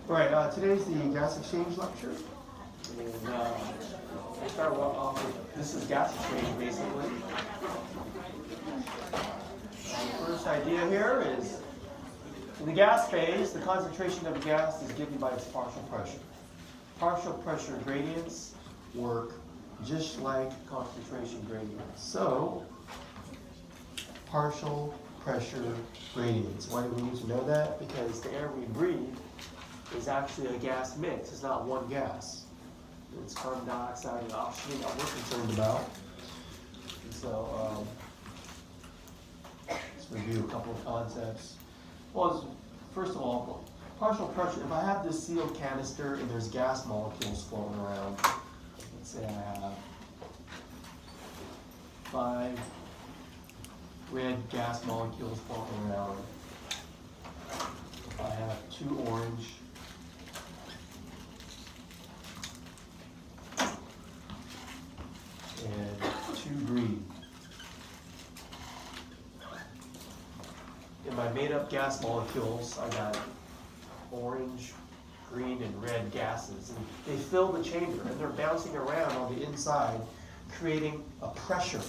All right, today's the gas exchange lecture. And we'll start off with, this is gas exchange basically. The first idea here is, in the gas phase, the concentration of a gas is given by its partial pressure. Partial pressure gradients work just like concentration gradients. So, partial pressure gradients. Why do we need to know that? Because the air we breathe is actually a gas mix. It's not one gas. It's carbon dioxide and oxygen that we're concerned about. And so, let's review a couple of concepts. Well, first of all, partial pressure. If I have this sealed canister and there's gas molecules floating around, let's say I have 5 red gas molecules floating around. I have 2 orange. And 2 green. In my made up gas molecules, I got orange, green, and red gases. And they fill the chamber and they're bouncing around on the inside, creating a pressure.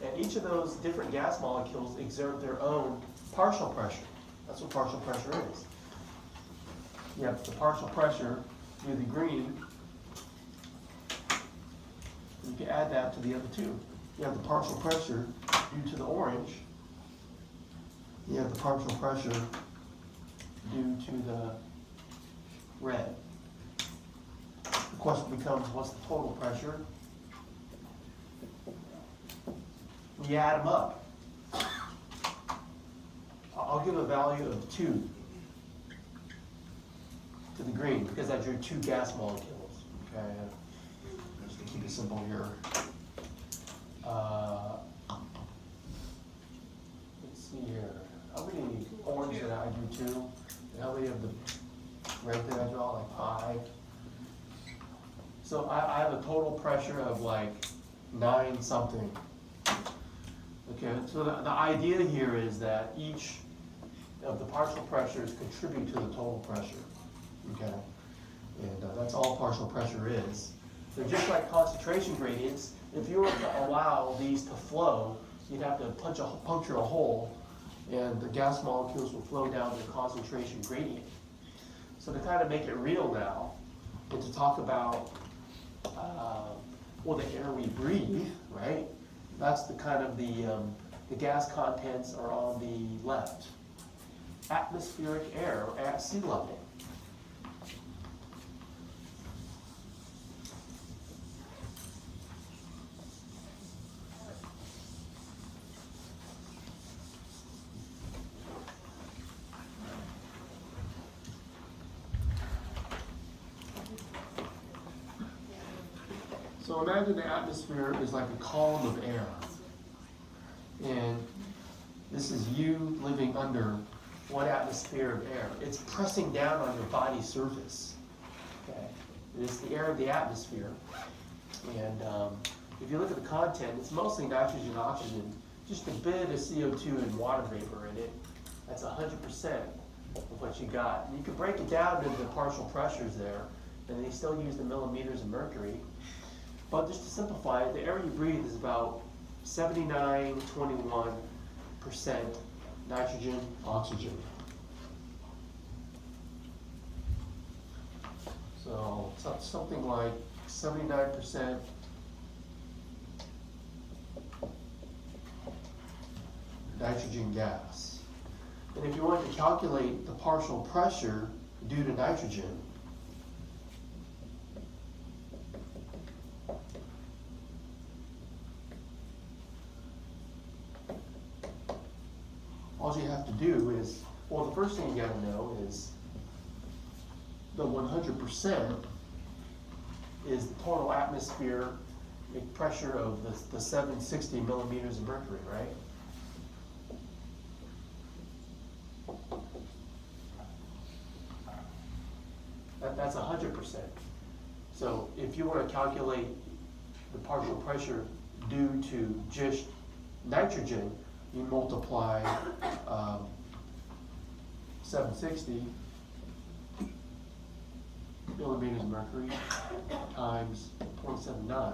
And each of those different gas molecules exert their own partial pressure. That's what partial pressure is. You have the partial pressure through the green. You can add that to the other 2. You have the partial pressure due to the orange. You have the partial pressure due to the red. The question becomes, what's the total pressure? You add them up. I'll give a value of 2 to the green because that's your 2 gas molecules. Okay, just to keep it simple here. Let's see here. How many orange did I do 2? And how many of the red did I draw? Like 5. So I have a total pressure of like 9 something. Okay, so the idea here is that each of the partial pressures contribute to the total pressure. Okay, and that's all partial pressure is. They're just like concentration gradients. If you were to allow these to flow, you'd have to puncture a hole, and the gas molecules will flow down the concentration gradient. So to kind of make it real now, and to talk about well, the air we breathe, right? That's the kind of the gas contents are on the left. Atmospheric air at sea level. So imagine the atmosphere is like a column of air. And this is you living under 1 atmosphere of air. It's pressing down on your body's surface. Okay, it's the air of the atmosphere. And if you look at the content, it's mostly nitrogen, oxygen, just a bit of CO2 and water vapor in it. That's 100% of what you got. And you can break it down into the partial pressures there, and they still use the millimeters of mercury. But just to simplify it, the air you breathe is about 79-21% nitrogen, oxygen. So it's something like 79% nitrogen gas. And if you wanted to calculate the partial pressure due to nitrogen, all you have to do is, well, the first thing you got to know is the 100% is the total atmospheric pressure of the 760 millimeters of mercury, right? That's 100%. So if you want to calculate the partial pressure due to just nitrogen, you multiply 760 millimeters of mercury times 0.79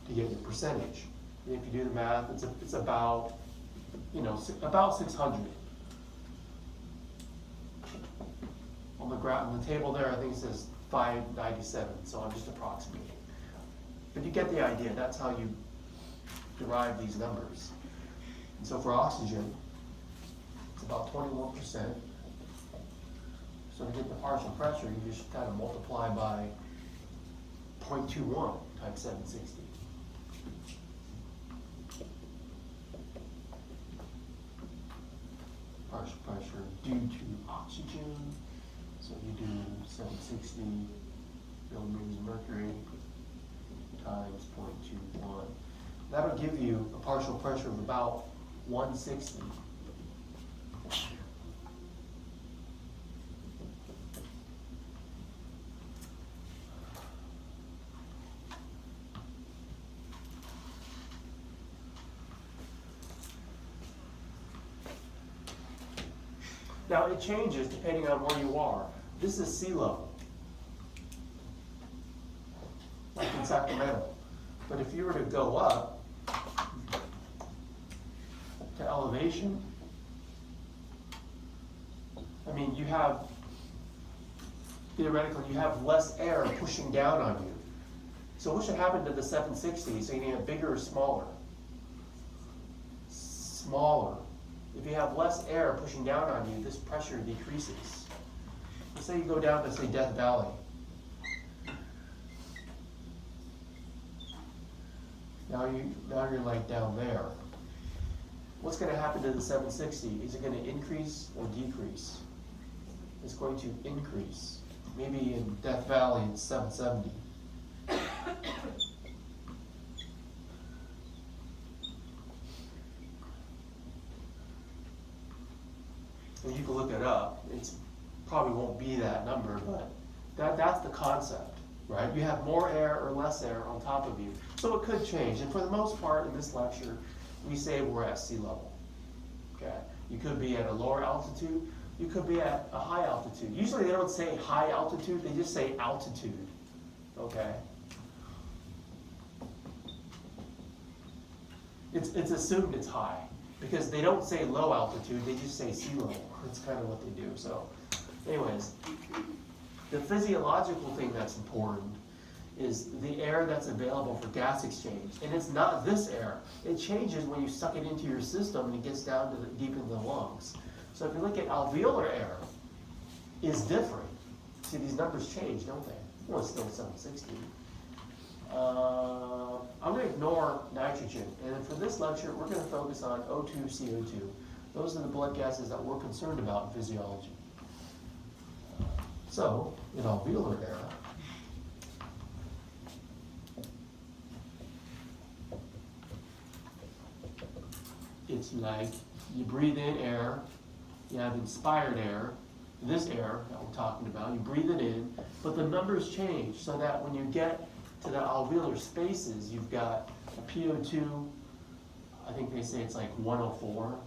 to get your percentage. And if you do the math, it's about, you know, about 600. On the table there, I think it says 597, so I'm just approximating. But you get the idea, that's how you derive these numbers. And so for oxygen, it's about 21%. So to get the partial pressure, you just kind of multiply by 0.21 times 760. Partial pressure due to oxygen. So you do 760 millimeters of mercury times 0.21. That'll give you a partial pressure of about 160. Now it changes depending on where you are. This is sea level, like in Sacramento. But if you were to go up to elevation, I mean, you have, theoretically, you have less air pushing down on you. So what should happen to the 760? So you need a bigger or smaller? Smaller. If you have less air pushing down on you, this pressure decreases. Let's say you go down to, say, Death Valley. Now you're like down there. What's going to happen to the 760? Is it going to increase or decrease? It's going to increase. Maybe in Death Valley it's 770. And you can look it up. It's probably won't be that number, but that's the concept, right? You have more air or less air on top of you. So it could change. And for the most part in this lecture, we say we're at sea level. Okay? You could be at a lower altitude. You could be at a high altitude. Usually they don't say high altitude, they just say altitude. Okay? It's assumed it's high because they don't say low altitude, they just say sea level. That's kind of what they do. So anyways, the physiological thing that's important is the air that's available for gas exchange. And it's not this air. It changes when you suck it into your system and it gets down to deep into the lungs. So if you look at alveolar air, is different. See, these numbers change, don't they? Well, it's still 760. I'm going to ignore nitrogen. And for this lecture, we're going to focus on O2, CO2. Those are the blood gases that we're concerned about in physiology. So, in alveolar air, it's like you breathe in air, you have inspired air, this air that we're talking about, you breathe it in, but the numbers change so that when you get to the alveolar spaces, you've got a PO2, I think they say it's like 104,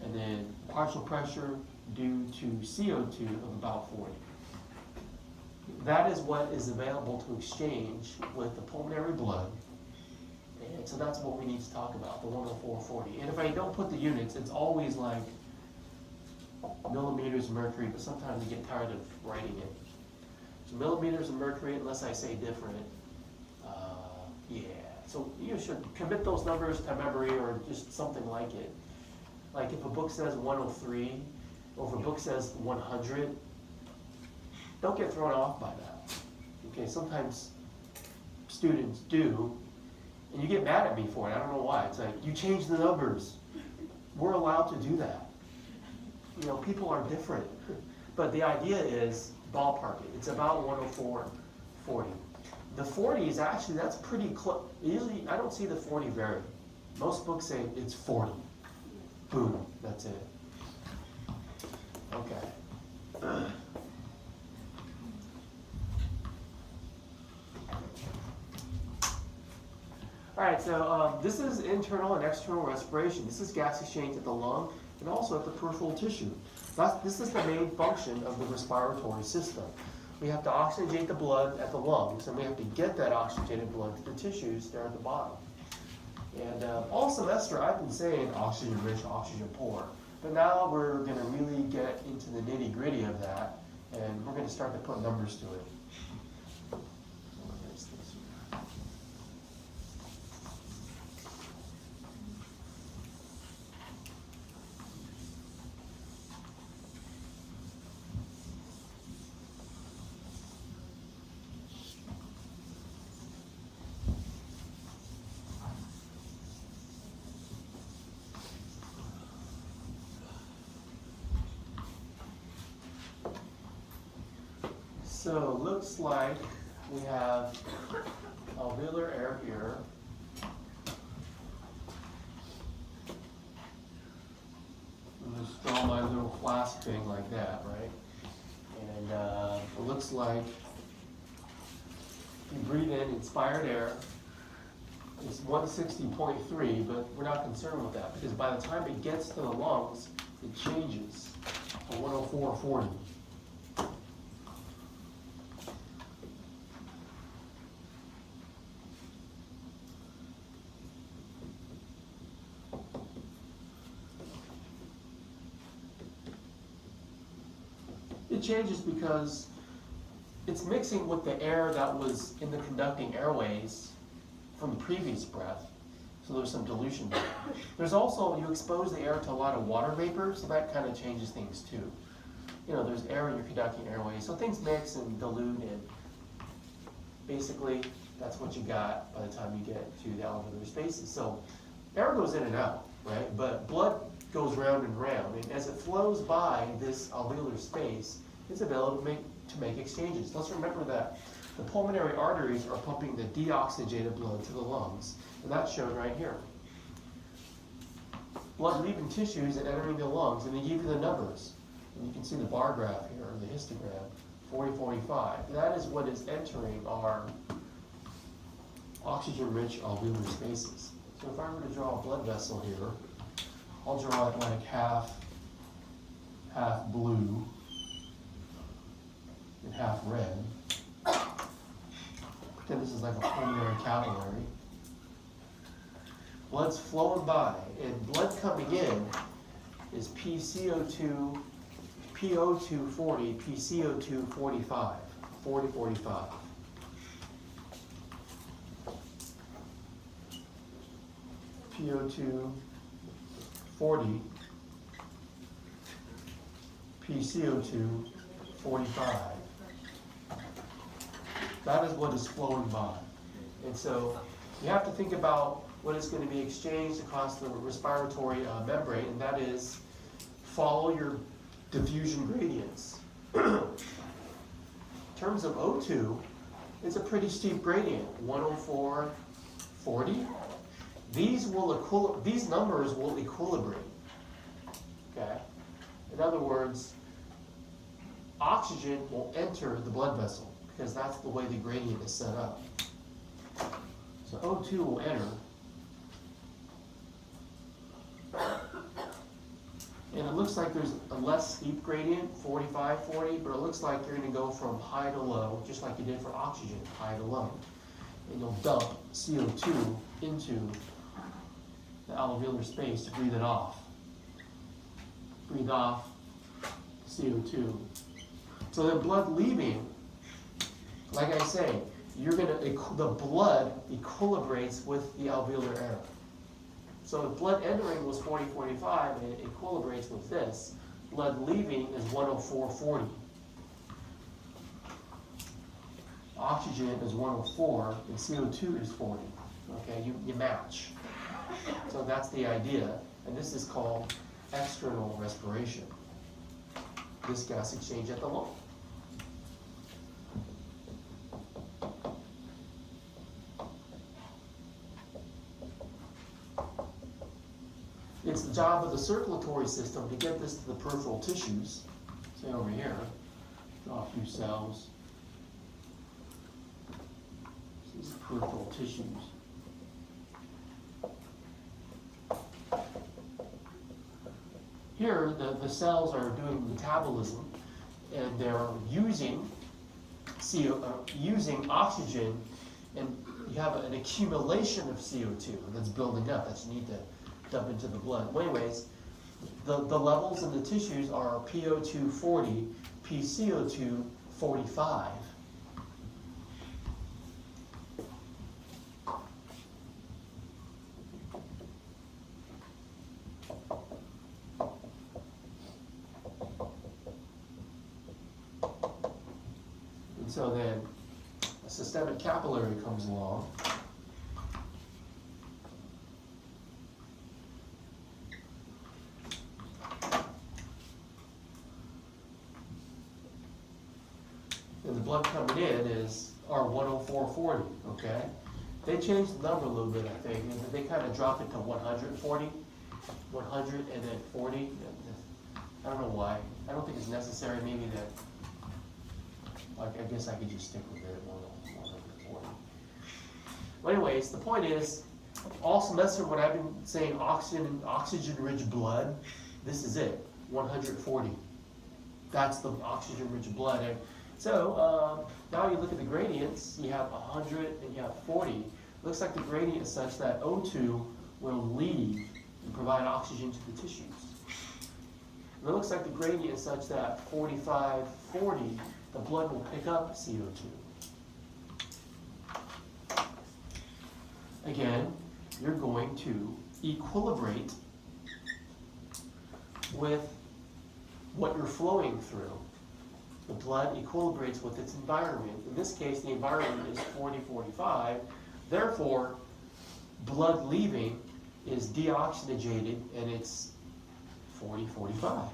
and then partial pressure due to CO2 of about 40. That is what is available to exchange with the pulmonary blood. And so that's what we need to talk about, the 104/40. And if I don't put the units, it's always like millimeters of mercury, but sometimes you get tired of writing it. So millimeters of mercury, unless I say different, yeah. So you should commit those numbers to memory or just something like it. Like if a book says 103, or if a book says 100, don't get thrown off by that. Okay, sometimes students do, and you get mad at me for it. I don't know why. It's like, you changed the numbers. We're allowed to do that. You know, people are different. But the idea is ballpark it. It's about 104/40. The 40 is actually, that's pretty close. Usually, I don't see the 40 vary. Most books say it's 40. Boom, that's it. Okay. All right, so this is internal and external respiration. This is gas exchange at the lung and also at the peripheral tissue. This is the main function of the respiratory system. We have to oxygenate the blood at the lungs, and we have to get that oxygenated blood to the tissues there at the bottom. And all semester I've been saying oxygen rich, oxygen poor. But now we're going to really get into the nitty gritty of that, and we're going to start to put numbers to it. So it looks like we have alveolar air here. I'll just draw my little flask thing like that, right? And it looks like you breathe in inspired air. It's 160.3, but we're not concerned with that because by the time it gets to the lungs, it changes to 104.40. It changes because it's mixing with the air that was in the conducting airways from the previous breath, so there's some dilution there. There's also, you expose the air to a lot of water vapor, so that kind of changes things too. You know, there's air in your conducting airways, so things mix and dilute, and basically that's what you got by the time you get to the alveolar spaces. So air goes in and out, right? But blood goes round and round, and as it flows by this alveolar space, it's available to make exchanges. Let's remember that the pulmonary arteries are pumping the deoxygenated blood to the lungs, and that's shown right here. Blood leaving tissues and entering the lungs, and they give you the numbers. And you can see the bar graph here, or the histogram, 40-45. That is what is entering our oxygen-rich alveolar spaces. So if I were to draw a blood vessel here, I'll draw it like half blue and half red. Pretend this is like a pulmonary capillary. Blood's flowing by, and blood coming in is PCO2, PO2 40, PCO2 45, 40-45. PO2 40, PCO2 45. That is what is flowing by. And so you have to think about what is going to be exchanged across the respiratory membrane, and that is follow your diffusion gradients. In terms of O2, it's a pretty steep gradient, 104.40. These numbers will equilibrate. Okay? In other words, oxygen will enter the blood vessel because that's the way the gradient is set up. So O2 will enter. And it looks like there's a less steep gradient, 45-40, but it looks like you're going to go from high to low, just like you did for oxygen, high to low. And you'll dump CO2 into the alveolar space to breathe it off. Breathe off CO2. So the blood leaving, like I say, the blood equilibrates with the alveolar air. So if blood entering was 40-45 and it equilibrates with this, blood leaving is 104.40. Oxygen is 104 and CO2 is 40. Okay, you match. So that's the idea, and this is called external respiration. This gas exchange at the lung. It's the job of the circulatory system to get this to the peripheral tissues. Say over here, draw a few cells. These are peripheral tissues. here the cells are doing metabolism, and they're using using oxygen, and you have an accumulation of CO2 that's building up that you need to dump into the blood. Well, anyways, the levels in the tissues are PO2 40, PCO2 45. And so then a systemic capillary comes along. And the blood coming in is R10440, okay? They changed the number a little bit, I think. They kind of dropped it to 140, 100, and then 40. I don't know why. I don't think it's necessary. Maybe that, like, I guess I could just stick with it, 140. Well, anyways, the point is, all semester when I've been saying oxygen-rich blood, this is it, 140. That's the oxygen-rich blood. And so now you look at the gradients, you have 100 and you have 40. Looks like the gradient is such that O2 will leave and provide oxygen to the tissues. And it looks like the gradient is such that 45, 40, the blood will pick up CO2. Again, you're going to equilibrate with what you're flowing through. The blood equilibrates with its environment. In this case, the environment is 40-45. Therefore, blood leaving is deoxygenated, and it's 40-45.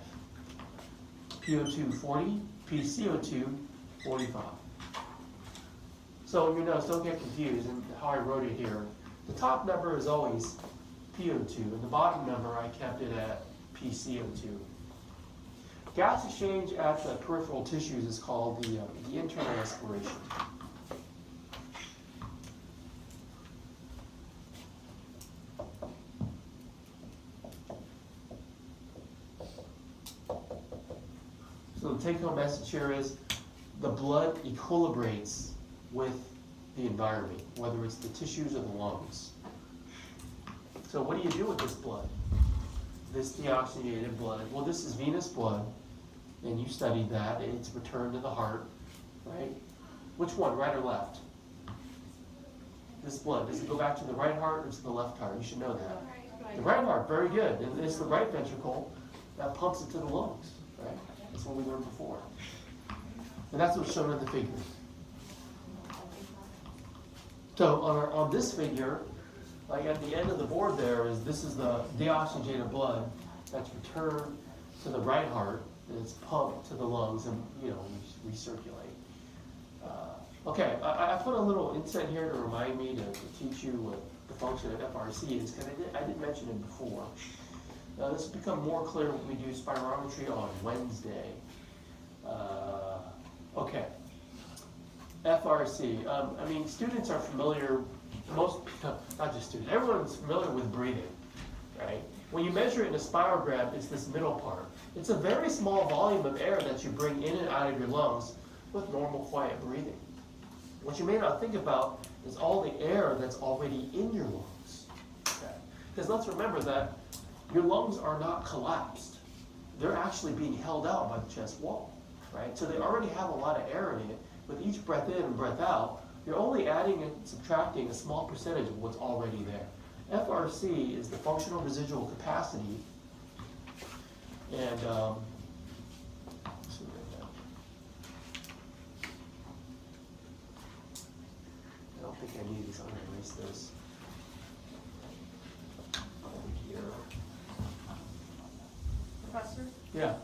PO2 40, PCO2 45. So your notes, don't get confused in how I wrote it here. The top number is always PO2, and the bottom number I kept it at PCO2. Gas exchange at the peripheral tissues is called the internal respiration. So the take-home message here is the blood equilibrates with the environment, whether it's the tissues or the lungs. So what do you do with this blood? This deoxygenated blood? Well, this is venous blood, and you studied that. It's returned to the heart, right? Which one, right or left? This blood, does it go back to the right heart or to the left heart? You should know that. The right heart, very good. And it's the right ventricle that pumps it to the lungs, right? That's what we learned before. And that's what's shown in the figure. So on this figure, like at the end of the board there, this is the deoxygenated blood that's returned to the right heart, and it's pumped to the lungs and, recirculate. Okay, I put a little inset here to remind me to teach you what the function of FRC is, because I didn't mention it before. This will become more clear when we do spirometry on Wednesday. Okay, FRC. Students are familiar, not just students, everyone's familiar with breathing, right? When you measure it in a spirogram, it's this middle part. It's a very small volume of air that you bring in and out of your lungs with normal, quiet breathing. What you may not think about is all the air that's already in your lungs. Okay? Because let's remember that your lungs are not collapsed. They're actually being held out by the chest wall, right? So they already have a lot of air in it. With each breath in and breath out, you're only adding and subtracting a small percentage of what's already there. FRC is the functional residual capacity, and I don't think I need this. I'm going to erase this. Here. Professor? Yeah.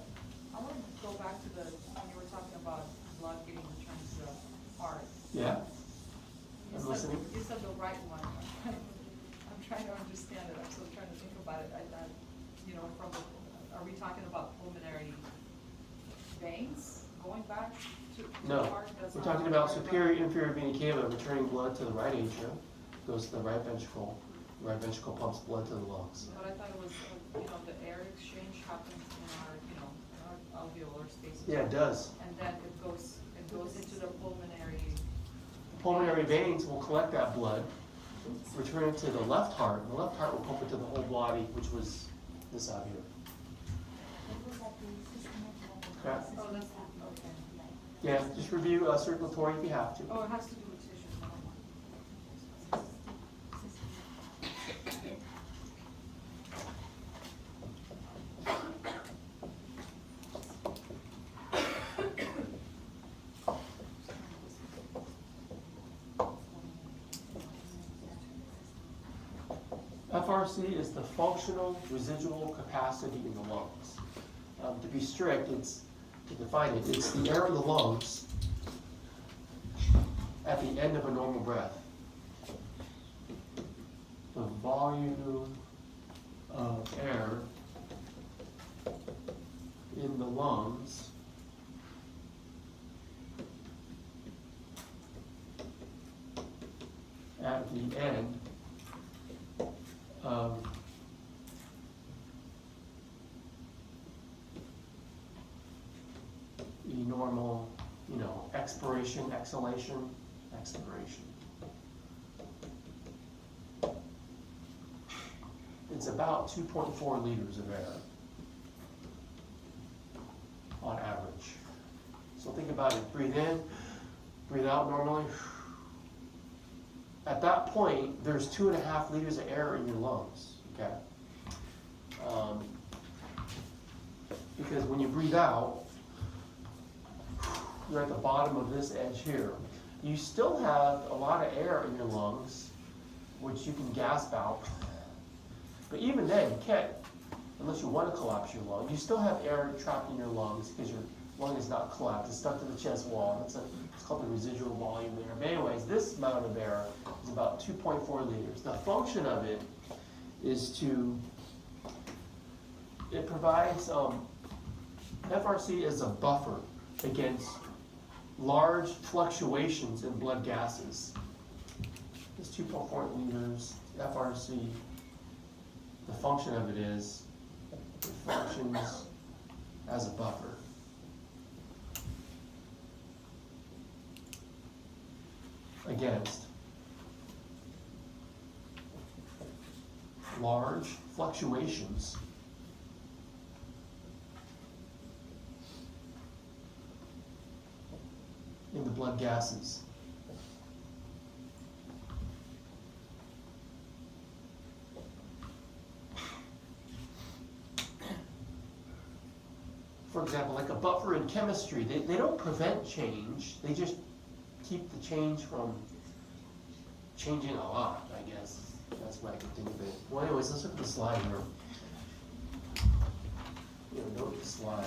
I want to go back to when you were talking about blood getting returned to the heart. Yeah. I'm listening. You said the right one. I'm trying to understand it. I'm still trying to think about it. Are we talking about pulmonary veins going back to No. the heart? We're talking about superior inferior vena cava returning blood to the right atrium, goes to the right ventricle, right ventricle pumps blood to the lungs. But I thought it was, the air exchange happens in our alveolar spaces. Yeah, it does. And then it goes into the pulmonary. Pulmonary veins will collect that blood, return it to the left heart, and the left heart will pump it to the whole body, which was this out here. Okay. Oh, that's, okay. Yeah, just review circulatory if you have to. Oh, it has to do with tissue. FRC is the functional residual capacity in the lungs. To be strict, to define it, it's the air in the lungs at the end of a normal breath. The volume of air in the lungs at the end of the normal, expiration, exhalation, expiration. It's about 2.4 liters of air on average. So think about it, breathe in, breathe out normally. At that point, there's 2.5 liters of air in your lungs, okay? Because when you breathe out, you're at the bottom of this edge here. You still have a lot of air in your lungs, which you can gasp out. But even then, you can't, unless you want to collapse your lung, you still have air trapped in your lungs because your lung is not collapsed, it's stuck to the chest wall. It's called the residual volume there. But anyways, this amount of air is about 2.4 liters. The function of it is it provides, FRC is a buffer against large fluctuations in blood gases. It's 2.4 liters, FRC. The function of it is, it functions as a buffer. Against large fluctuations in the blood gases. For example, like a buffer in chemistry, they don't prevent change, they just keep the change from changing a lot, I guess. That's what I can think of it. Well, anyways, let's look at the slide here. Note the slide.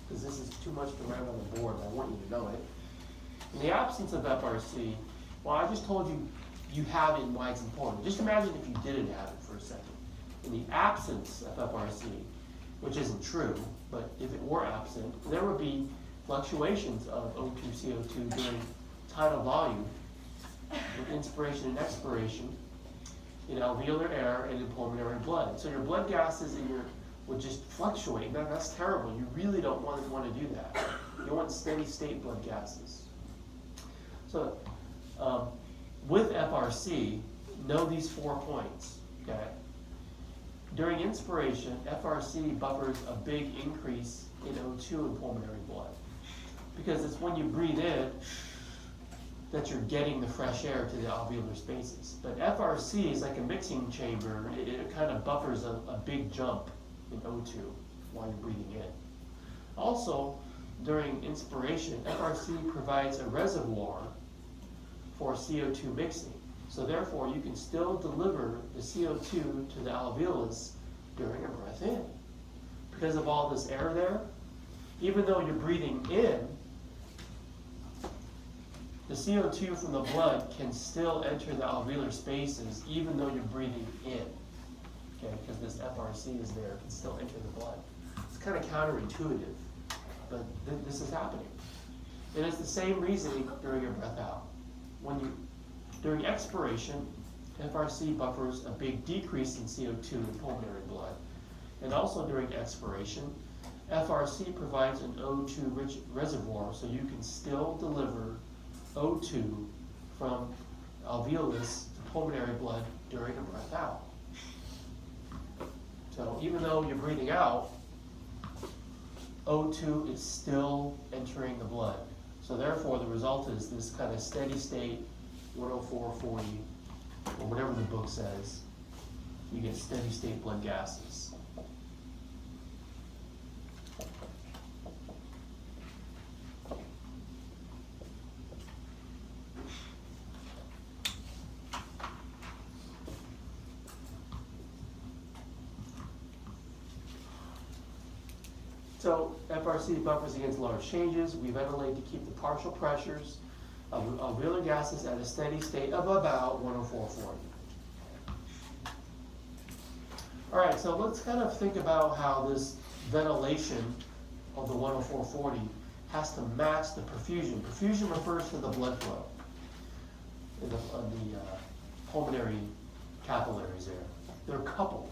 Because this is too much to write on the board, I want you to know it. In the absence of FRC, well, I just told you you have it and why it's important. Just imagine if you didn't have it for a second. In the absence of FRC, which isn't true, but if it were absent, there would be fluctuations of O2, CO2 during tidal volume, with inspiration and expiration, in alveolar air and in pulmonary blood. So your blood gases would just fluctuate. That's terrible. You really don't want to do that. You want steady state blood gases. So with FRC, know these 4 points, okay? During inspiration, FRC buffers a big increase in O2 in pulmonary blood. Because it's when you breathe in that you're getting the fresh air to the alveolar spaces. But FRC is like a mixing chamber. It kind of buffers a big jump in O2 while you're breathing in. Also, during inspiration, FRC provides a reservoir for CO2 mixing. So therefore, you can still deliver the CO2 to the alveolus during a breath in. Because of all this air there, even though you're breathing in, the CO2 from the blood can still enter the alveolar spaces even though you're breathing in. okay, because this FRC is there, it can still enter the blood. It's kind of counterintuitive, but this is happening. And it's the same reasoning during your breath out. During expiration, FRC buffers a big decrease in CO2 in pulmonary blood. And also during expiration, FRC provides an O2 rich reservoir, so you can still deliver O2 from alveolus to pulmonary blood during a breath out. So even though you're breathing out, O2 is still entering the blood. So therefore the result is this kind of steady state 104/40, or whatever the book says. You get steady state blood gases. So FRC buffers against large changes. We ventilate to keep the partial pressures of alveolar gases at a steady state of about 104/40. All right, so let's kind of think about how this ventilation of the 104/40 has to match the perfusion. Perfusion refers to the blood flow in the pulmonary capillaries there. They're coupled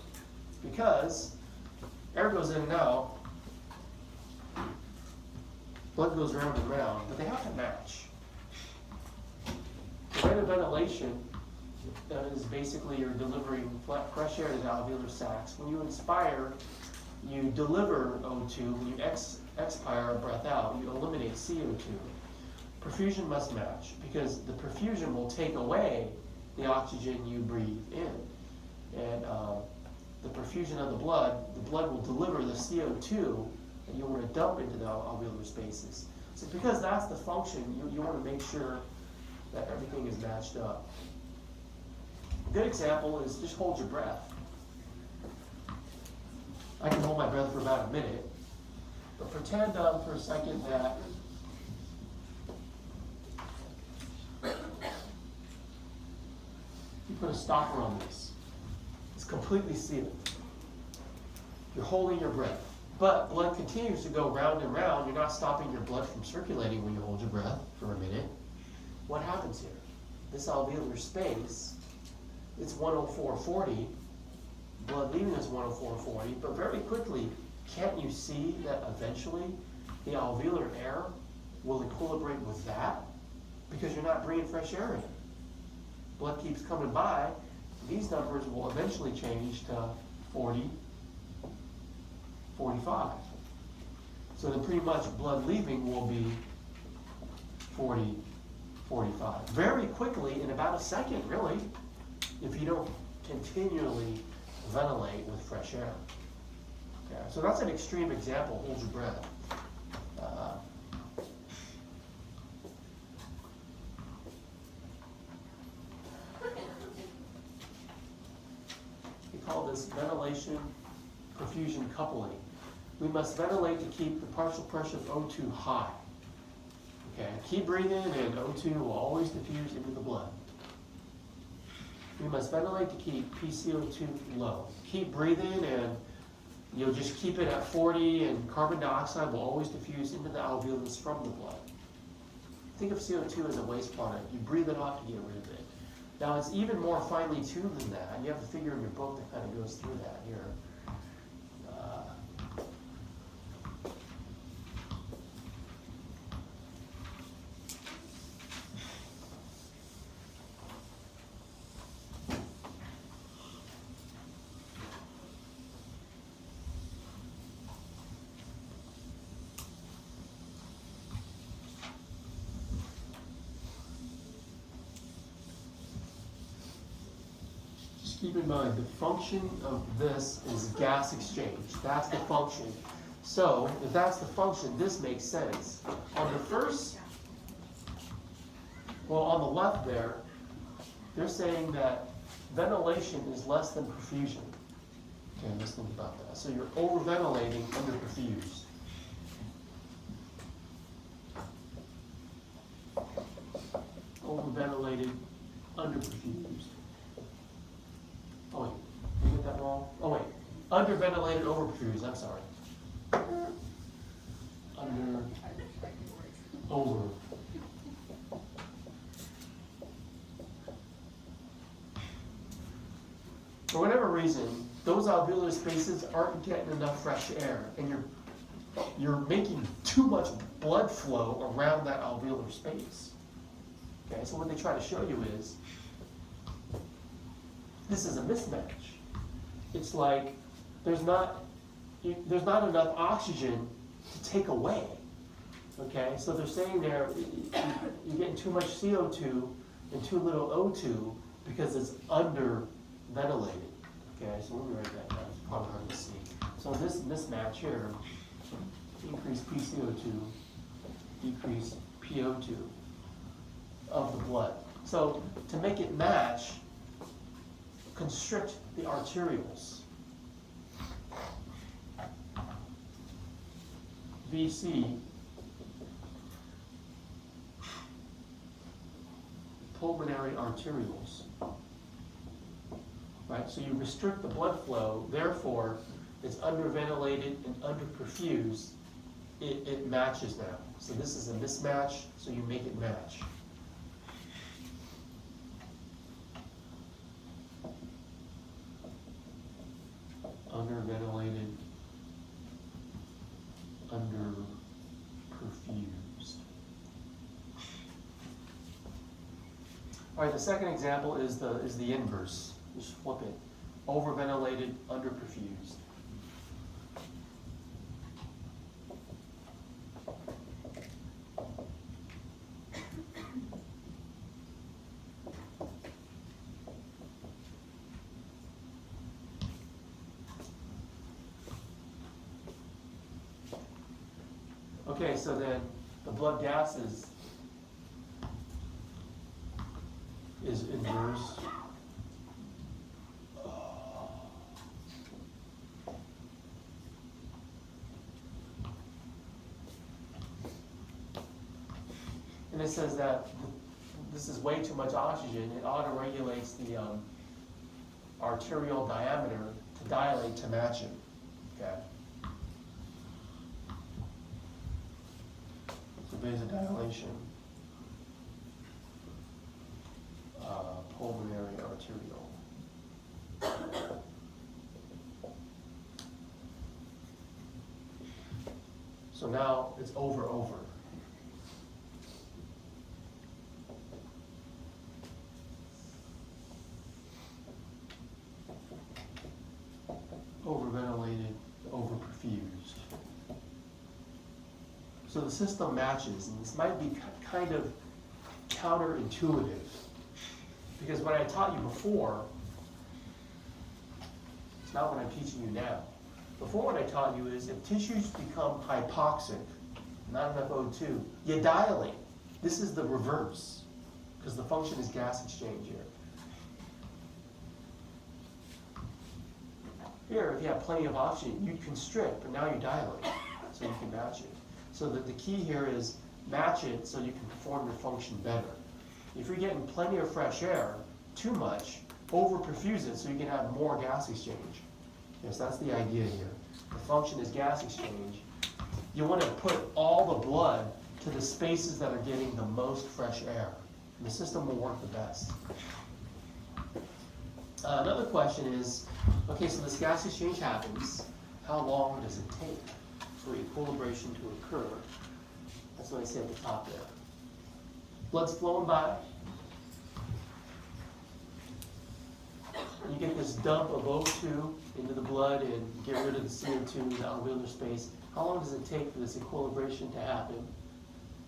because air goes in and out, blood goes round and round, but they have to match. The rate of ventilation is basically you're delivering fresh air to the alveolar sacs. When you inspire, you deliver O2. When you expire, breath out, you eliminate CO2. Perfusion must match because the perfusion will take away the oxygen you breathe in. And the perfusion of the blood will deliver the CO2 that you want to dump into the alveolar spaces. So because that's the function, you want to make sure that everything is matched up. A good example is just hold your breath. I can hold my breath for about a minute, but pretend for a second that you put a stopper on this. It's completely sealed. You're holding your breath, but blood continues to go round and round. You're not stopping your blood from circulating when you hold your breath for a minute. What happens here? This alveolar space, it's 104/40, blood leaving is 104/40, but very quickly, can't you see that eventually the alveolar air will equilibrate with that? Because you're not bringing fresh air in. Blood keeps coming by, these numbers will eventually change to 40, 45. So then pretty much blood leaving will be 40, 45. Very quickly, in about a second, really, if you don't continually ventilate with fresh air. Okay, so that's an extreme example. Hold your breath. We call this ventilation perfusion coupling. We must ventilate to keep the partial pressure of O2 high. Okay, keep breathing and O2 will always diffuse into the blood. We must ventilate to keep PCO2 low. Keep breathing and you'll just keep it at 40 and carbon dioxide will always diffuse into the alveolus from the blood. Think of CO2 as a waste product. You breathe it off to get rid of it. Now it's even more finely tuned than that. You have a figure in your book that kind of goes through that here. Keep in mind, the function of this is gas exchange. That's the function. So, if that's the function, this makes sense. On the first, well, on the left there, they're saying that ventilation is less than perfusion. Okay, let's think about that. So you're over-ventilating, under-perfused. Over-ventilated, under-perfused. Oh wait, did you get that wrong? Oh, overperfused, I'm sorry. Under, over. For whatever reason, those alveolar spaces aren't getting enough fresh air, and you're making too much blood flow around that alveolar space. Okay, so what they try to show you is, this is a mismatch. It's like there's not enough oxygen to take away. Okay, so they're saying there you're getting too much CO2 and too little O2 because it's under ventilated. Okay, so let me write that down. It's probably hard to see. So this mismatch here, increase PCO2, decrease PO2 of the blood. So to make it match, constrict the arterioles. VC, pulmonary arterioles. Right, so you restrict the blood flow, therefore it's underventilated and underperfused. It matches now. So this is a mismatch, so you make it match. Underventilated, underperfused. All right, the second example is the inverse. Just flip it. Overventilated, underperfused. Okay, so then the blood gas is inverse. And it says that this is way too much oxygen. It auto-regulates the arterial diameter to dilate to match it. Okay. So vasodilation, pulmonary arterial. So now it's over. Overventilated, overperfused. So the system matches, and this might be kind of counterintuitive, because what I taught you before, it's not what I'm teaching you now. Before, what I taught you is if tissues become hypoxic, not enough O2, you dilate. This is the reverse, because the function is gas exchange here. Here, if you have plenty of oxygen, you constrict, but now you dilate, so you can match it. So the key here is match it so you can perform your function better. If you're getting plenty of fresh air, too much, overperfuse it so you can have more gas exchange. Yes, that's the idea here. The function is gas exchange. You want to put all the blood to the spaces that are getting the most fresh air. And the system will work the best. Another question is, okay, so this gas exchange happens. How long does it take for equilibration to occur? That's what I say at the top there. Blood's flowing by. You get this dump of O2 into the blood and get rid of the CO2, the alveolar space. How long does it take for this equilibration to happen?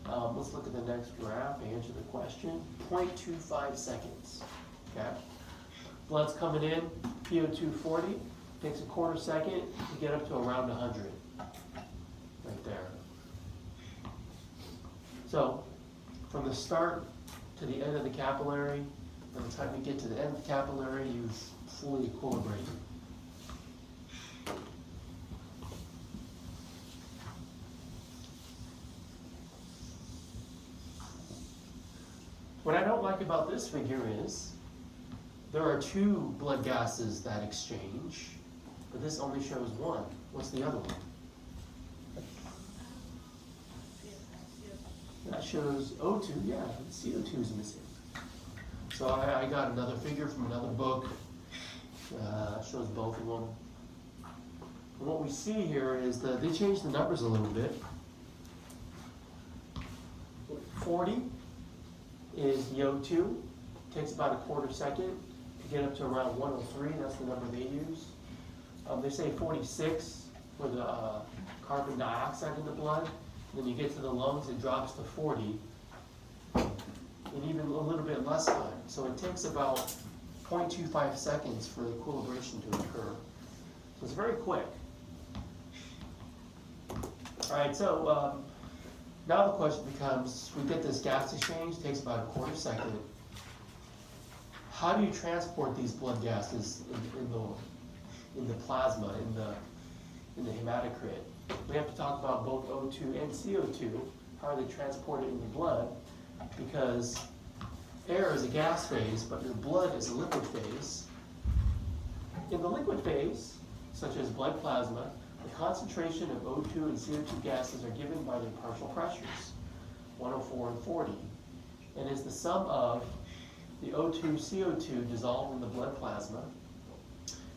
Let's look at the next graph to answer the question. 0.25 seconds. Okay. Blood's coming in, PO2 40. Takes a quarter second to get up to around 100. Right there. So, from the start to the end of the capillary, by the time you get to the end of the capillary, you've fully equilibrated. What I don't like about this figure is there are two blood gases that exchange, but this only shows one. What's the other one? That shows O2, yeah, CO2 is missing. So I got another figure from another book, shows both of them. And what we see here is that they changed the numbers a little bit. 40 is the O2, takes about a quarter second to get up to around 103, that's the number they use. They say 46 for the carbon dioxide in the blood. Then you get to the lungs, it drops to 40, and even a little bit less time. So it takes about 0.25 seconds for the equilibration to occur. So it's very quick. All right, so now the question becomes, we get this gas exchange, takes about a quarter second. How do you transport these blood gases in the plasma, in the hematocrit? We have to talk about both O2 and CO2. How are they transported in the blood? Because air is a gas phase, but your blood is a liquid phase. In the liquid phase, such as blood plasma, the concentration of O2 and CO2 gases are given by their partial pressures, 104 and 40, and is the sum of the O2, CO2 dissolved in the blood plasma,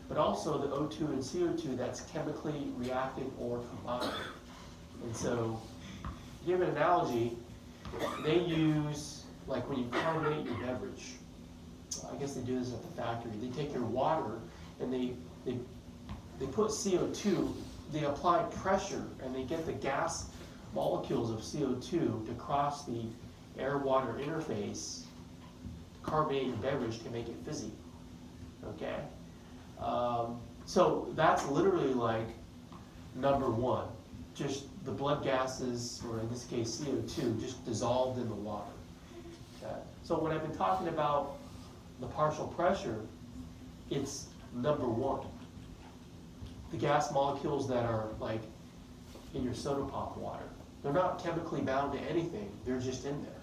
but also the O2 and CO2 that's chemically reacted or combined. And so, to give an analogy, they use, like when you carbonate your beverage, I guess they do this at the factory, they take your water and they put CO2, they apply pressure, and they get the gas molecules of CO2 to cross the air-water interface, carbonate your beverage to make it fizzy, okay? So that's literally like number one, just the blood gases, or in this case CO2, just dissolved in the water. Okay? So when I've been talking about the partial pressure, it's number one. The gas molecules that are like in your soda pop water, they're not chemically bound to anything, they're just in there.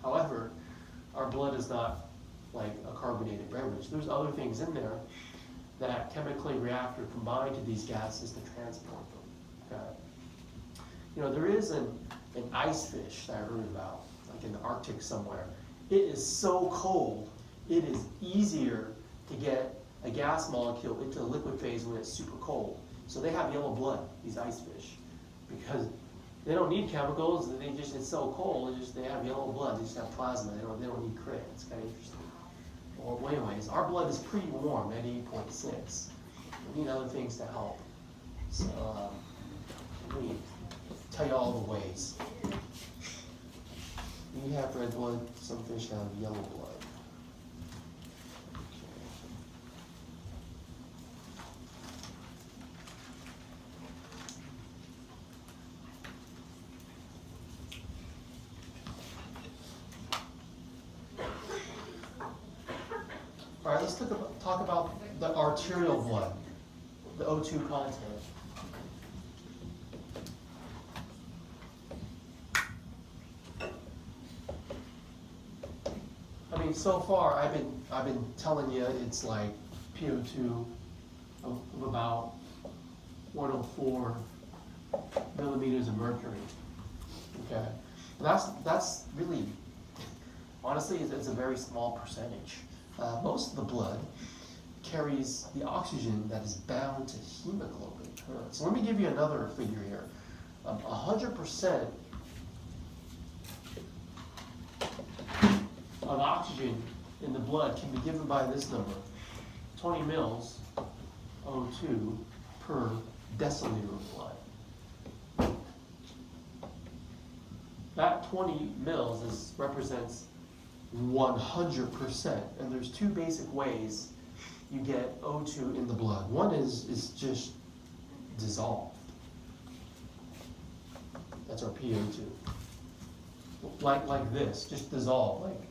However, our blood is not like a carbonated beverage. There's other things in there that chemically react or combine to these gases to transport them. Okay? You know, there is an ice fish that I heard about, like in the Arctic somewhere. It is so cold, it is easier to get a gas molecule into the liquid phase when it's super cold. So they have yellow blood, these ice fish, because they don't need chemicals. It's so cold. They have yellow blood. They just have plasma. They don't need crit. It's kind of interesting. Well, anyways, our blood is pretty warm at 8.6. We need other things to help. So let me tell you all the ways. We have red blood. Some fish have yellow blood. All right, let's talk about the arterial blood, the O2 content. I mean, so far I've been telling you it's like PO2 of about 104 millimeters of mercury. Okay, that's really, honestly, it's a very small percentage. Most of the blood carries the oxygen that is bound to hemoglobin. So let me give you another figure here. 100% of oxygen in the blood can be given by this number, 20 mils O2 per deciliter of blood. That 20 mils represents 100%, and there's two basic ways you get O2 in the blood. One is just dissolved. That's our PO2. Like this, just dissolve, like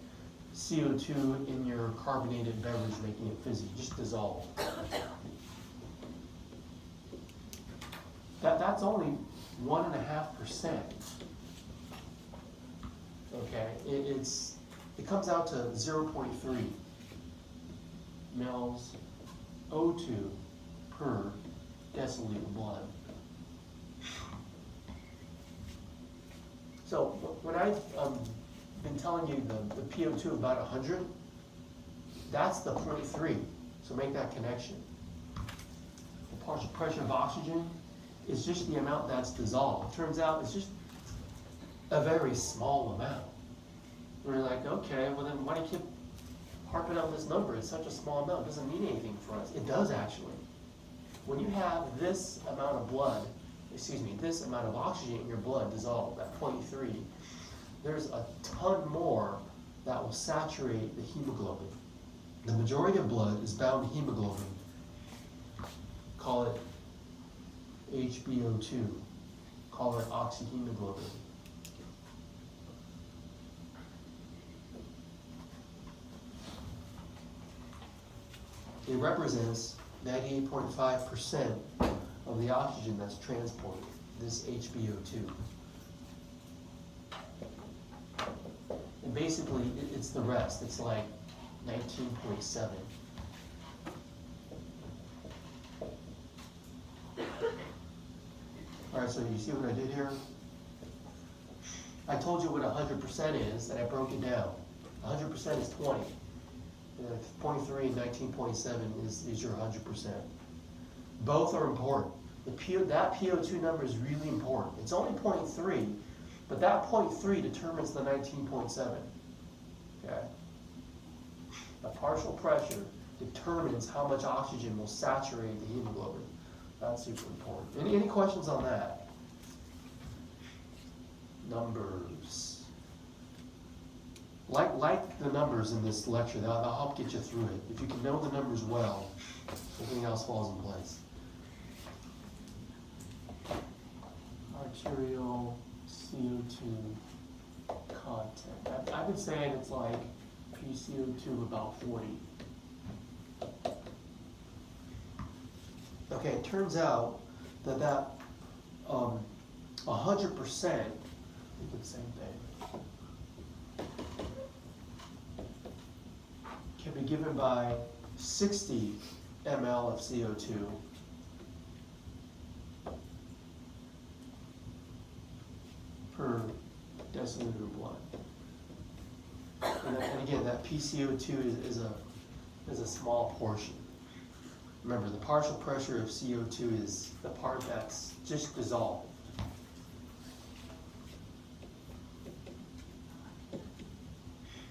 CO2 in your carbonated beverage making it fizzy, just dissolve. That's only 1.5%. Okay, it comes out to 0.3 mils O2 per deciliter of blood. So when I've been telling you the PO2 about 100, that's the 0.3. So make that connection. The partial pressure of oxygen is just the amount that's dissolved. Turns out it's just a very small amount. We're like, okay, well then why do you keep harping on this number? It's such a small amount, it doesn't mean anything for us. It does actually. When you have this amount of blood, this amount of oxygen in your blood dissolved at 0.3, there's a ton more that will saturate the hemoglobin. The majority of blood is bound to hemoglobin. Call it HbO2. Call it oxyhemoglobin. It represents 98.5% of the oxygen that's transported, this HbO2. And basically, it's the rest. It's like 19.7. All right, so you see what I did here? I told you what 100% is, and I broke it down. 100% is 20. 0.3 and 19.7 is your 100%. Both are important. That PO2 number is really important. It's only 0.3, but that 0.3 determines the 19.7. Okay? The partial pressure determines how much oxygen will saturate the hemoglobin. That's super important. Any questions on that? Numbers. Like the numbers in this lecture, that'll help get you through it. If you can know the numbers well, everything else falls in place. Arterial CO2 content. I've been saying it's like PCO2 about 40. Okay, it turns out that 100%, we did the same thing, can be given by 60 ml of CO2 per deciliter of blood. And again, that PCO2 is a small portion. Remember, the partial pressure of CO2 is the part that's just dissolved.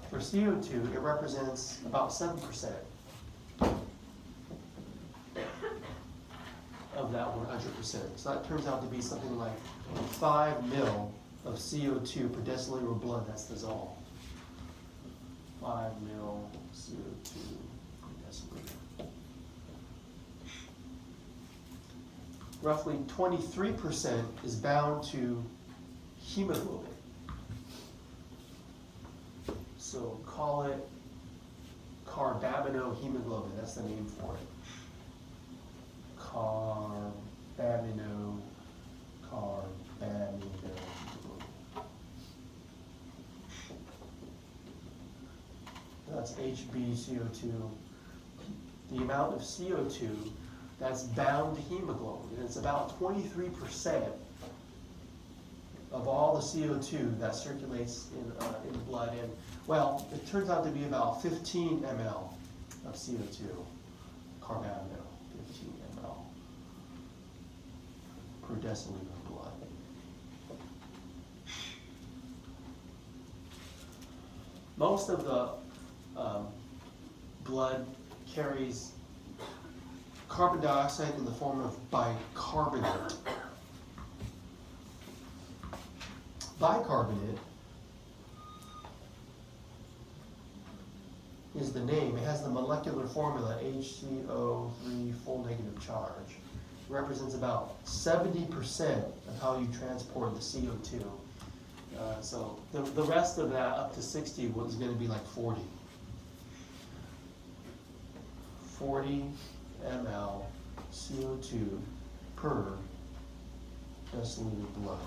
For CO2, it represents about 7% of that 100%. So that turns out to be something like 5 mil of CO2 per deciliter of blood that's dissolved. 5 mil CO2 per deciliter. Roughly 23% is bound to hemoglobin. So call it carbaminohemoglobin, that's the name for it. Carbaminohemoglobin. That's HbCO2. The amount of CO2 that's bound to hemoglobin, and it's about 23% of all the CO2 that circulates in the blood. And well, it turns out to be about 15 ml of CO2, carbamino, 15 ml per deciliter of blood. Most of the blood carries carbon dioxide in the form of bicarbonate. Bicarbonate is the name. It has the molecular formula HCO3 full negative charge. It represents about 70% of how you transport the CO2. So the rest of that, up to 60, was going to be like 40. 40 ml CO2 per deciliter of blood.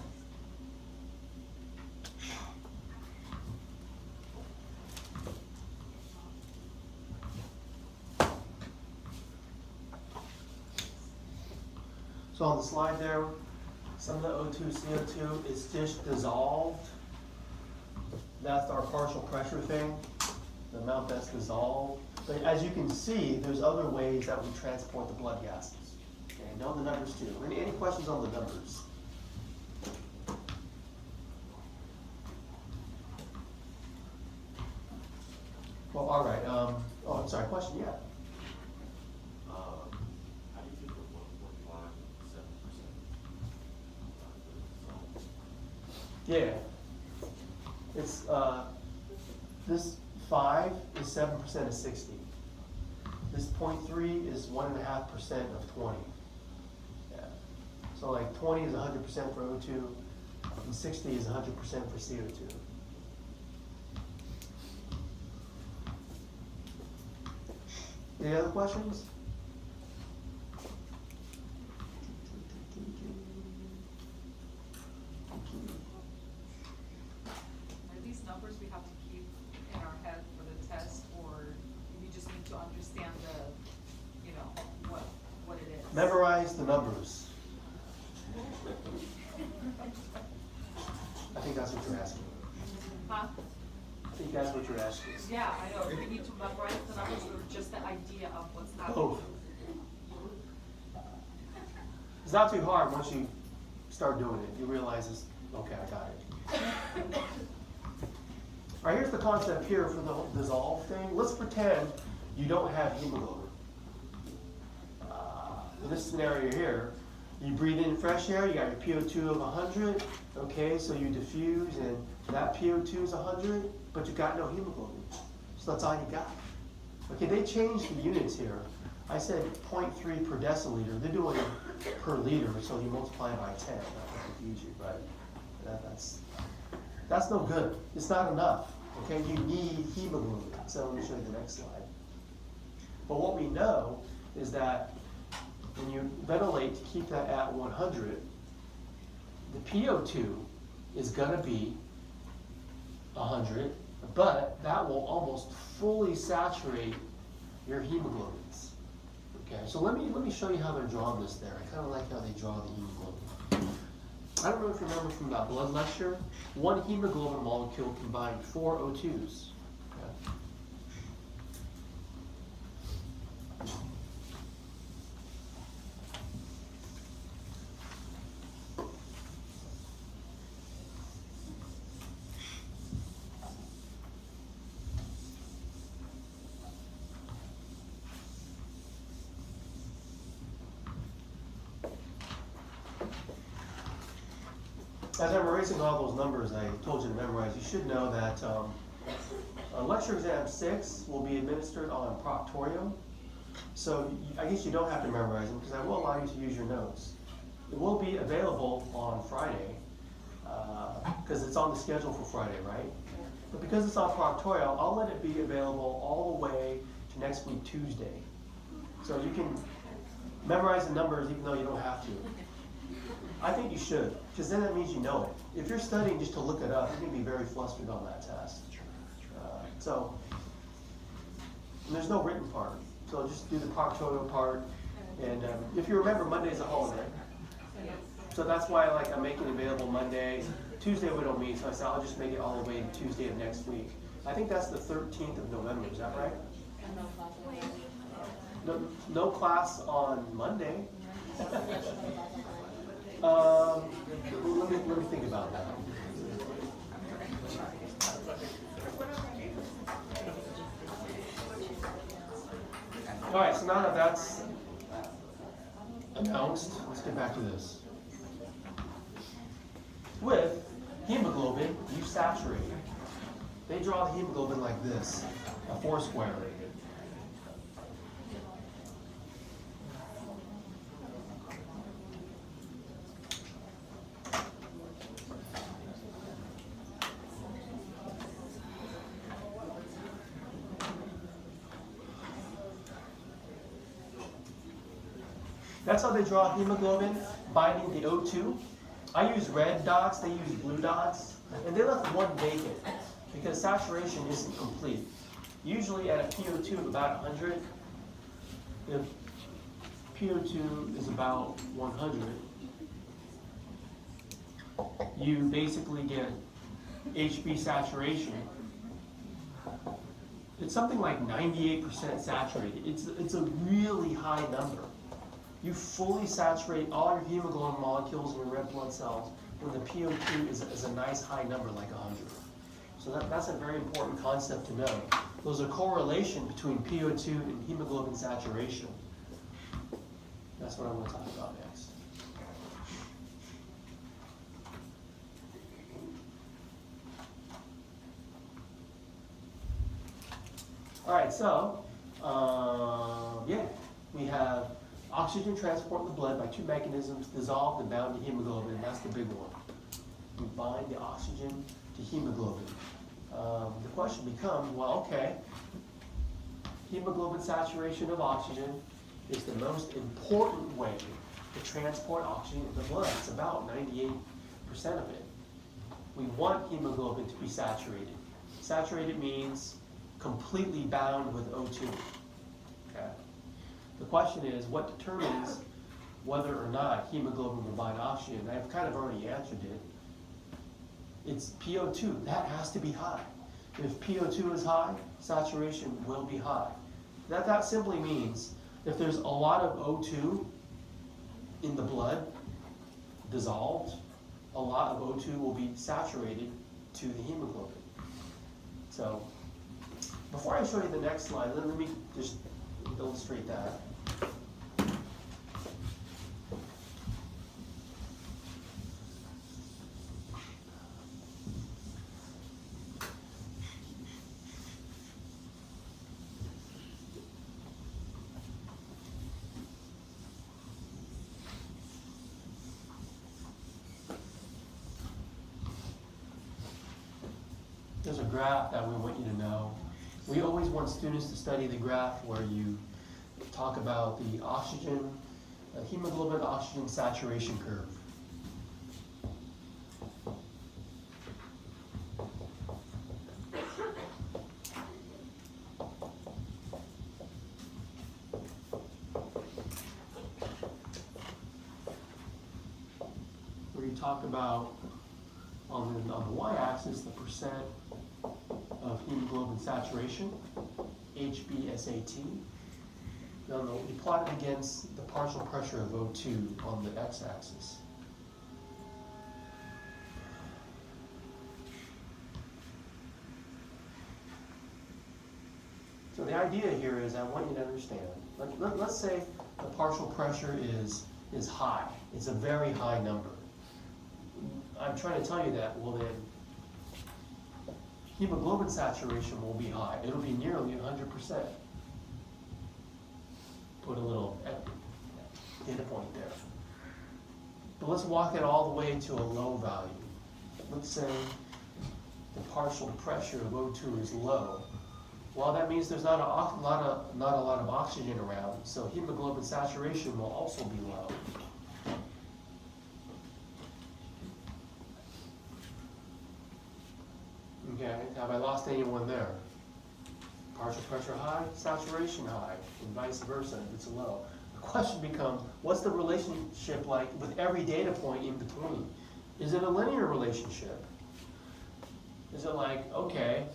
So on the slide there, some of the O2, CO2 is just dissolved That's our partial pressure thing, the amount that's dissolved. But as you can see, there's other ways that we transport the blood gases. Okay, know the numbers too. Any questions on the numbers? Well, all right. Oh, I'm sorry. Question? Yeah. How do you think of 1.5 7%? Yeah. It's this 5 is 7% of 60. This 0.3 is 1.5% of 20. Yeah. So like 20 is 100% for O2, and 60 is 100% for CO2. Any other questions? Are these numbers we have to keep in our head for the test, or we just need to understand the, you know, what it is? Memorize the numbers. I think that's what you're asking. Huh? I think that's what you're asking. Yeah, I know, we need to memorize the numbers or just the idea of what's happening. Both. It's not too hard once you start doing it. You realize it's, okay, I got it. All right, here's the concept here for the whole dissolve thing. Let's pretend you don't have hemoglobin. In this scenario here, you breathe in fresh air, you got your PO2 of 100, okay, so you diffuse and that PO2 is 100, but you got no hemoglobin. So that's all you got. Okay, they changed the units here. I said 0.3 per deciliter. They're doing it per liter, so you multiply it by 10. That will confuse you, right? That's no good. It's not enough. Okay, you need hemoglobin. So let me show you the next slide. But what we know is that when you ventilate to keep that at 100, the PO2 is going to be 100, but that will almost fully saturate your hemoglobins. Okay, so let me show you how they're drawn this there. I kind of like how they draw the hemoglobin. I don't know if you remember from that blood lecture, one hemoglobin molecule combined 4 O2s. Okay. As I'm erasing all those numbers I told you to memorize, you should know that lecture exam 6 will be administered on proctorium. So I guess you don't have to memorize them because I will allow you to use your notes. It will be available on Friday because it's on the schedule for Friday, right? But because it's on proctorial, I'll let it be available all the way to next week, Tuesday. So you can memorize the numbers even though you don't have to. I think you should, because then that means you know it. If you're studying just to look it up, you're going to be very flustered on that test. And there's no written part, so just do the proctorial part. And if you remember, Monday's a holiday. So that's why I'm making it available Monday. Tuesday we don't meet, so I said I'll just make it all the way to Tuesday of next week. I think that's the 13th of November, is that right? No class on Monday. Let me think about that. All right, so now that that's announced, let's get back to this. With hemoglobin, you saturate. They draw the hemoglobin like this, a 4 square. That's how they draw hemoglobin binding the O2. I use red dots, they use blue dots, and they left one vacant because saturation isn't complete. Usually at a PO2 of about 100, if PO2 is about 100, you basically get HB saturation, it's something like 98% saturated. It's a really high number. You fully saturate all your hemoglobin molecules in your red blood cells when the PO2 is a nice high number like 100. So that's a very important concept to know. There's a correlation between PO2 and hemoglobin saturation. That's what I'm going to talk about next. All right, so, yeah, we have oxygen transport in the blood by two mechanisms, dissolved and bound to hemoglobin, and that's the big one. We bind the oxygen to hemoglobin. The question becomes, well, okay, hemoglobin saturation of oxygen is the most important way to transport oxygen in the blood. It's about 98% of it. We want hemoglobin to be saturated. Saturated means completely bound with O2. Okay? The question is, what determines whether or not hemoglobin will bind oxygen? I've kind of already answered it. It's PO2. That has to be high. If PO2 is high, saturation will be high. That simply means if there's a lot of O2 in the blood, dissolved, a lot of O2 will be saturated to the hemoglobin. So, before I show you the next slide, let me just illustrate that. There's a graph that we want you to know. We always want students to study the graph where you talk about the oxygen, hemoglobin oxygen saturation curve. Where you talk about on the y-axis the percent of hemoglobin saturation, HbSAT. Now we plot it against the partial pressure of O2 on the x-axis. So the idea here is I want you to understand, let's say the partial pressure is high. It's a very high number. I'm trying to tell you that, well then, hemoglobin saturation will be high. It'll be nearly 100%. Put a little data point there. But let's walk it all the way to a low value. Let's say the partial pressure of O2 is low. Well, that means there's not a lot of oxygen around, so hemoglobin saturation will also be low. Okay, have I lost anyone there? Partial pressure high, saturation high, and vice versa if it's low. The question becomes, what's the relationship like with every data point in between? Is it a linear relationship? Is it like, okay,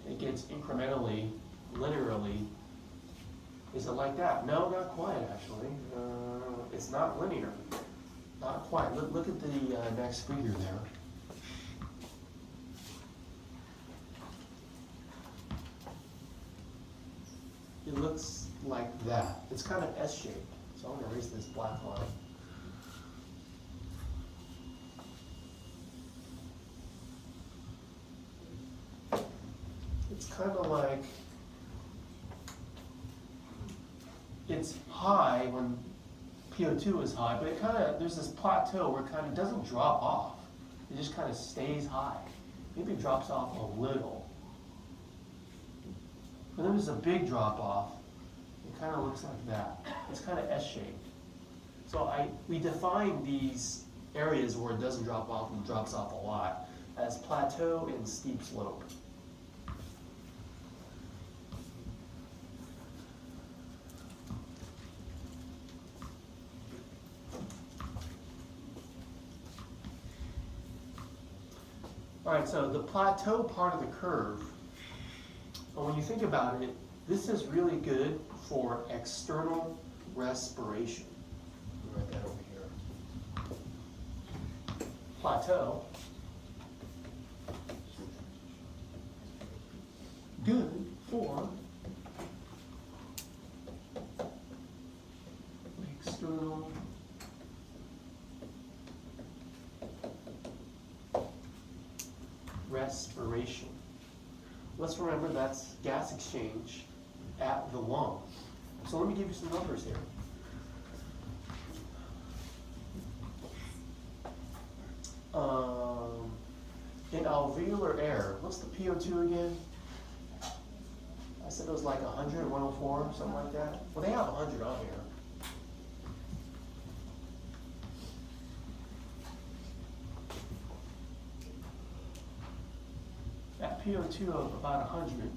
it gets incrementally, linearly? Is it like that? No, not quite actually. It's not linear. Not quite. Look at the next figure there. It looks like that. It's kind of S-shaped. So I'm going to erase this black line. It's kind of like, it's high when PO2 is high, but it kind of, there's this plateau where it kind of doesn't drop off. It just kind of stays high. Maybe it drops off a little. But then there's a big drop off. It kind of looks like that. It's kind of S-shaped. So we define these areas where it doesn't drop off and drops off a lot as plateau and steep slope. All right, so the plateau part of the curve, and when you think about it, this is really good for external respiration. Let me write that over here. Plateau. Good for external respiration. Let's remember that's gas exchange at the lung. So let me give you some numbers here. In alveolar air, what's the PO2 again? I said it was like 100, 104, something like that. Well, they have 100 on here. At PO2 of about 100,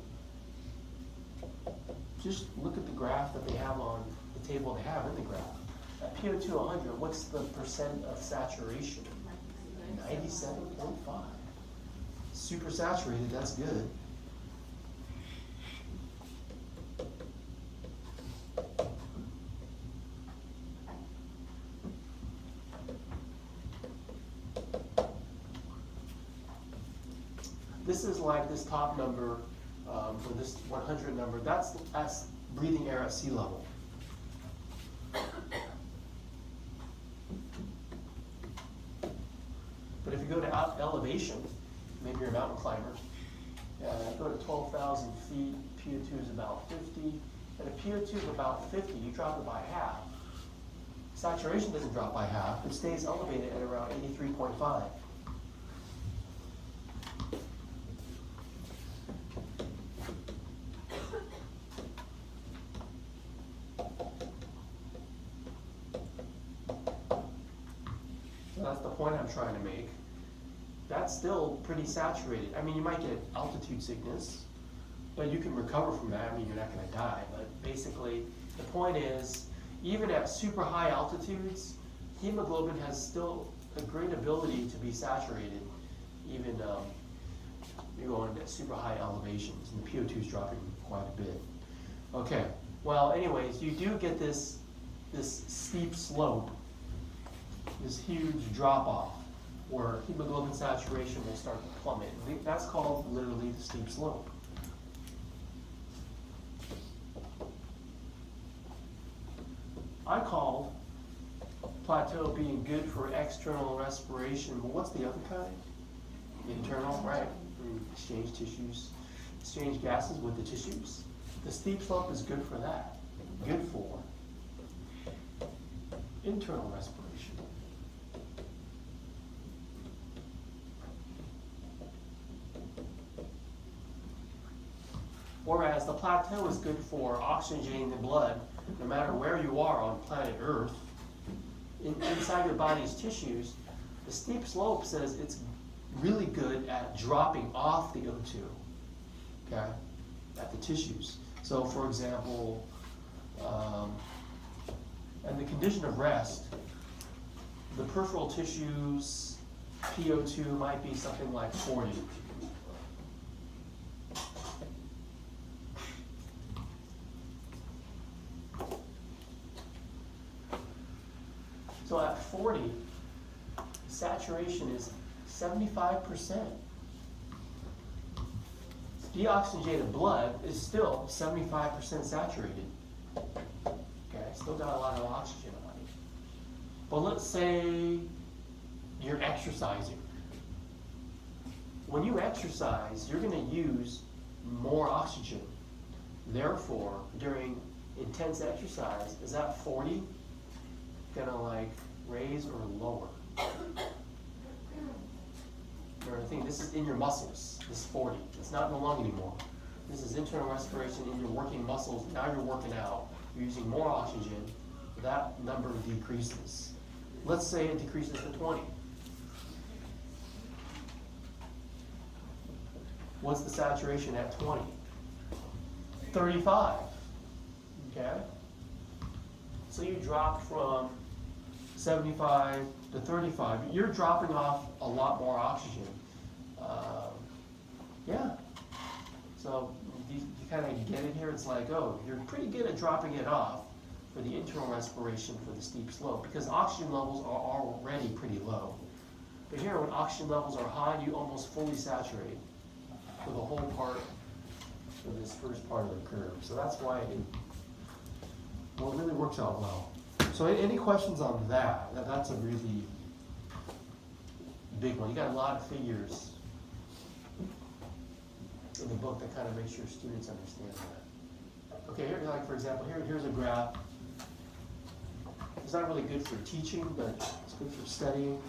just look at the graph that they have on the table they have in the graph. At PO2 100, what's the percent of saturation? 97.5. Super saturated, that's good. This is like this top number, for this 100 number, that's breathing air at sea level. But if you go to elevation, maybe you're a mountain climber, go to 12,000 feet, PO2 is about 50. At a PO2 of about 50, you drop it by half. Saturation doesn't drop by half, it stays elevated at around 83.5. That's the point I'm trying to make. That's still pretty saturated. I mean, you might get altitude sickness, but you can recover from that. I mean, you're not going to die, but basically the point is, even at super high altitudes, hemoglobin has still a great ability to be saturated, even you're going at super high elevations, and the PO2 is dropping quite a bit. Okay, well, anyways, you do get this steep slope, this huge drop-off, where hemoglobin saturation will start to plummet. That's called literally the steep slope. I called plateau being good for external respiration, but what's the other kind? Internal, right? Exchange tissues, exchange gases with the tissues. The steep slope is good for that. Good for internal respiration. Whereas the plateau is good for oxygenating the blood, no matter where you are on planet Earth. Inside your body's tissues, the steep slope says it's really good at dropping off the O2, okay, at the tissues. So for example, in the condition of rest, the peripheral tissues PO2 might be something like 40. So at 40, saturation is 75%. Deoxygenated blood is still 75% saturated. Okay, still got a lot of oxygen on it. But let's say you're exercising. When you exercise, you're going to use more oxygen. Therefore, during intense exercise, is that 40 gonna like raise or lower? Remember, think this is in your muscles, this 40. It's not in the lung anymore. This is internal respiration in your working muscles. Now you're working out, you're using more oxygen, that number decreases. Let's say it decreases to 20. What's the saturation at 20? 35, okay? So you drop from 75 to 35. You're dropping off a lot more oxygen. Yeah. So you kind of get it here. It's like, oh, you're pretty good at dropping it off for the internal respiration for the steep slope because oxygen levels are already pretty low. But here, when oxygen levels are high, you almost fully saturate for the whole part of this first part of the curve. So that's why it really works out well. So any questions on that? That's a really big one. You got a lot of figures in the book that kind of makes sure students understand that. Okay, here, like for example, here's a graph. It's not really good for teaching, but it's good for studying.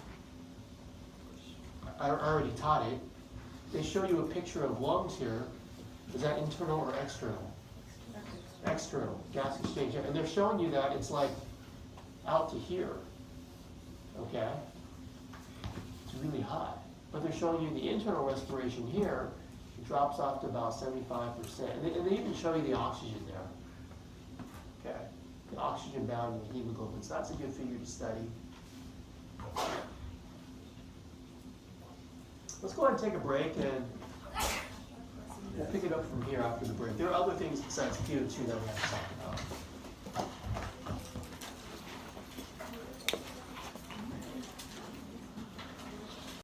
I already taught it. They show you a picture of lungs here. Is that internal or external? External, gas exchange. And they're showing you that it's like out to here. Okay? It's really hot. But they're showing you the internal respiration here. It drops off to about 75%. And they even show you the oxygen there. Okay? The oxygen bound in the hemoglobin. So that's a good figure to study. Let's go ahead and take a break and we'll pick it up from here after the break. There are other things besides PO2 that we have to talk about.